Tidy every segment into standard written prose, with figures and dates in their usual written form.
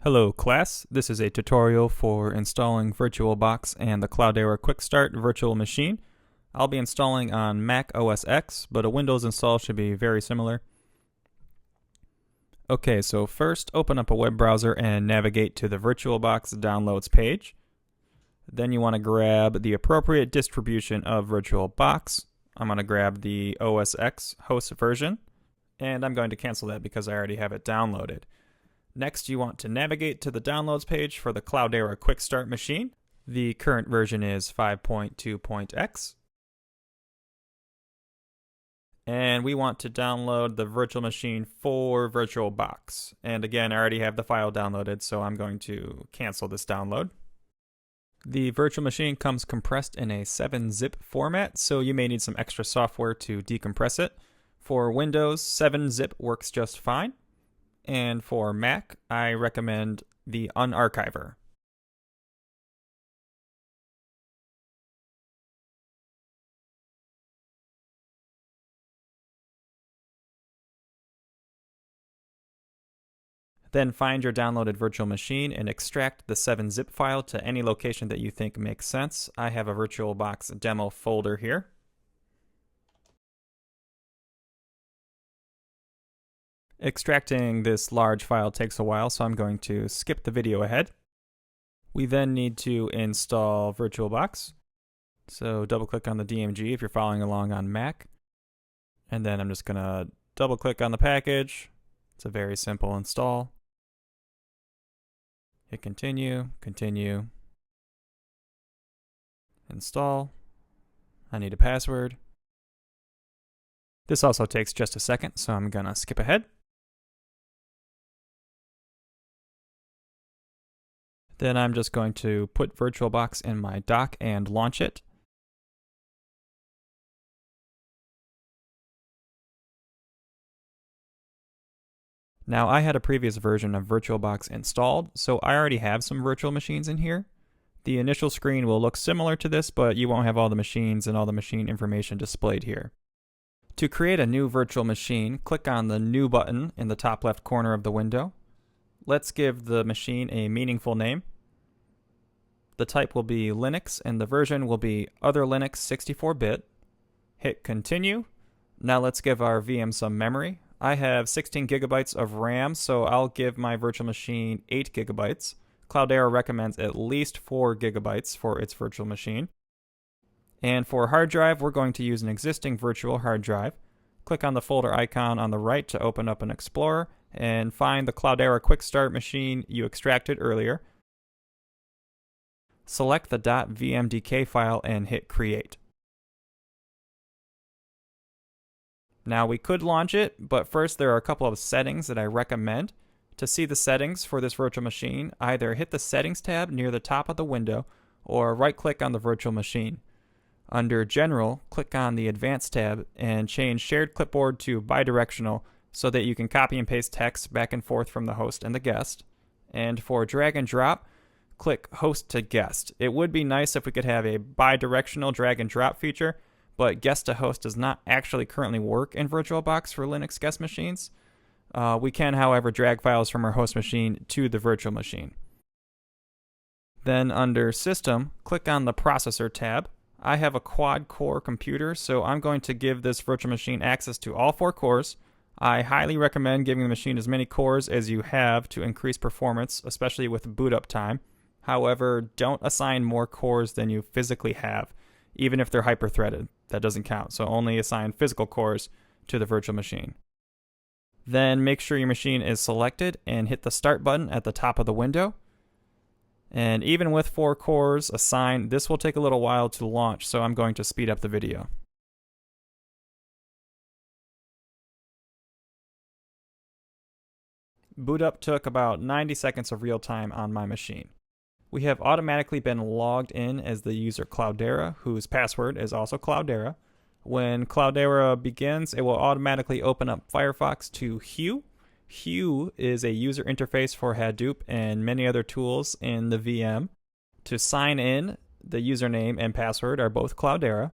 Hello class, this is a tutorial for installing VirtualBox and the Cloudera Quickstart virtual machine. I'll be installing on Mac OS X, but a Windows install should be very similar. Okay, so first open up a web browser and navigate to the VirtualBox downloads page. Then you want to grab the appropriate distribution of VirtualBox. I'm going to grab the OS X host version, and I'm going to cancel that because I already have it downloaded. Next, you want to navigate to the downloads page for the Cloudera Quickstart machine. The current version is 5.2.x. And we want to download the virtual machine for VirtualBox. And again, I already have the file downloaded, so I'm going to cancel this download. The virtual machine comes compressed in a 7-zip format, so you may need some extra software to decompress it. For Windows, 7-zip works just fine. And for Mac, I recommend the Unarchiver. Then find your downloaded virtual machine and extract the 7-zip file to any location that you think makes sense. I have a VirtualBox demo folder here. Extracting this large file takes a while, so I'm going to skip the video ahead. We then need to install VirtualBox. So double click on the DMG if you're following along on Mac. And then I'm just going to double click on the package. It's a very simple install. Hit continue, continue. Install. I need a password. This also takes just a second, so I'm going to skip ahead. Then I'm just going to put VirtualBox in my dock and launch it. Now I had a previous version of VirtualBox installed, so I already have some virtual machines in here. The initial screen will look similar to this, but you won't have all the machines and all the machine information displayed here. To create a new virtual machine, click on the New button in the top left corner of the window. Let's give the machine a meaningful name. The type will be Linux and the version will be Other Linux 64-bit. Hit continue. Now let's give our VM some memory. I have 16 gigabytes of RAM, so I'll give my virtual machine 8 gigabytes. Cloudera recommends at least 4 gigabytes for its virtual machine. And for hard drive, we're going to use an existing virtual hard drive. Click on the folder icon on the right to open up an Explorer and find the Cloudera Quickstart machine you extracted earlier. Select the .vmdk file and hit create. Now we could launch it, but first there are a couple of settings that I recommend. To see the settings for this virtual machine, either hit the settings tab near the top of the window or right click on the virtual machine. Under General, click on the Advanced tab and change Shared Clipboard to Bidirectional so that you can copy and paste text back and forth from the host and the guest. And for drag and drop, click Host to Guest. It would be nice if we could have a bidirectional drag and drop feature, but guest to host does not actually currently work in VirtualBox for Linux guest machines. We can, however, drag files from our host machine to the virtual machine. Then under System, click on the Processor tab. I have a quad-core computer, so I'm going to give this virtual machine access to all 4 cores. I highly recommend giving the machine as many cores as you have to increase performance, especially with boot up time. However, don't assign more cores than you physically have, even if they're hyper-threaded. That doesn't count, so only assign physical cores to the virtual machine. Then make sure your machine is selected and hit the Start button at the top of the window. And even with 4 cores assigned, this will take a little while to launch, so I'm going to speed up the video. Boot up took about 90 seconds of real time on my machine. We have automatically been logged in as the user Cloudera, whose password is also Cloudera. When Cloudera begins, it will automatically open up Firefox to Hue. Hue is a user interface for Hadoop and many other tools in the VM. To sign in, the username and password are both Cloudera.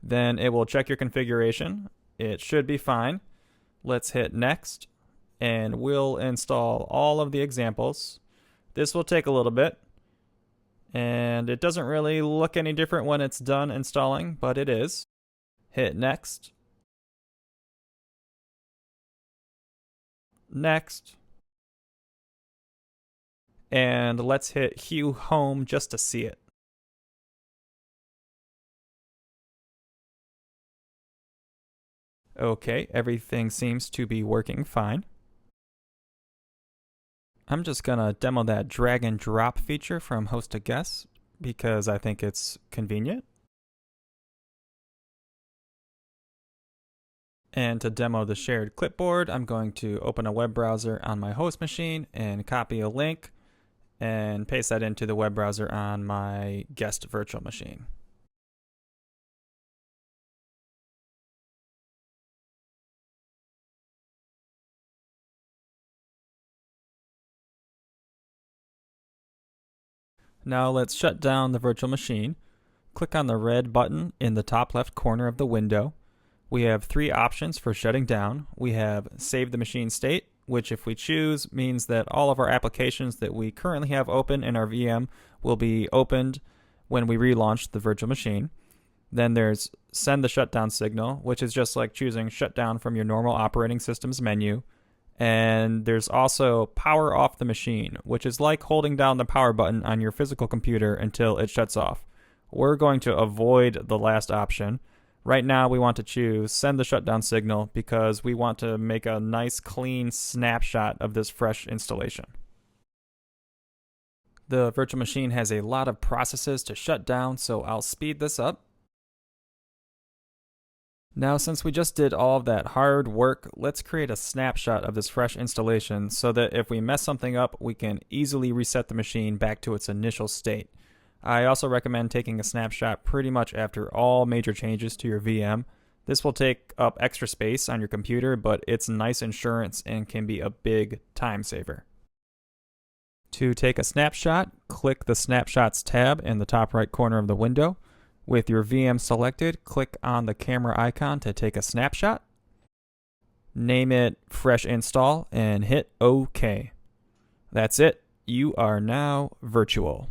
Then it will check your configuration. It should be fine. Let's hit next, and we'll install all of the examples. This will take a little bit, and it doesn't really look any different when it's done installing, but it is. Hit next. Next. And let's hit Hue Home just to see it. Okay, everything seems to be working fine. I'm just gonna demo that drag and drop feature from host to guest because I think it's convenient. And to demo the shared clipboard, I'm going to open a web browser on my host machine and copy a link and paste that into the web browser on my guest virtual machine. Now let's shut down the virtual machine. Click on the red button in the top left corner of the window. We have three options for shutting down. We have save the machine state, which if we choose means that all of our applications that we currently have open in our VM will be opened when we relaunch the virtual machine. Then there's send the shutdown signal, which is just like choosing shutdown from your normal operating system's menu. And there's also power off the machine, which is like holding down the power button on your physical computer until it shuts off. We're going to avoid the last option. Right now we want to choose send the shutdown signal because we want to make a nice clean snapshot of this fresh installation. The virtual machine has a lot of processes to shut down, so I'll speed this up. Now, since we just did all of that hard work, let's create a snapshot of this fresh installation so that if we mess something up, we can easily reset the machine back to its initial state. I also recommend taking a snapshot pretty much after all major changes to your VM. This will take up extra space on your computer, but it's nice insurance and can be a big time saver. To take a snapshot, click the Snapshots tab in the top right corner of the window. With your VM selected, click on the camera icon to take a snapshot. Name it Fresh Install and hit OK. That's it. You are now virtual.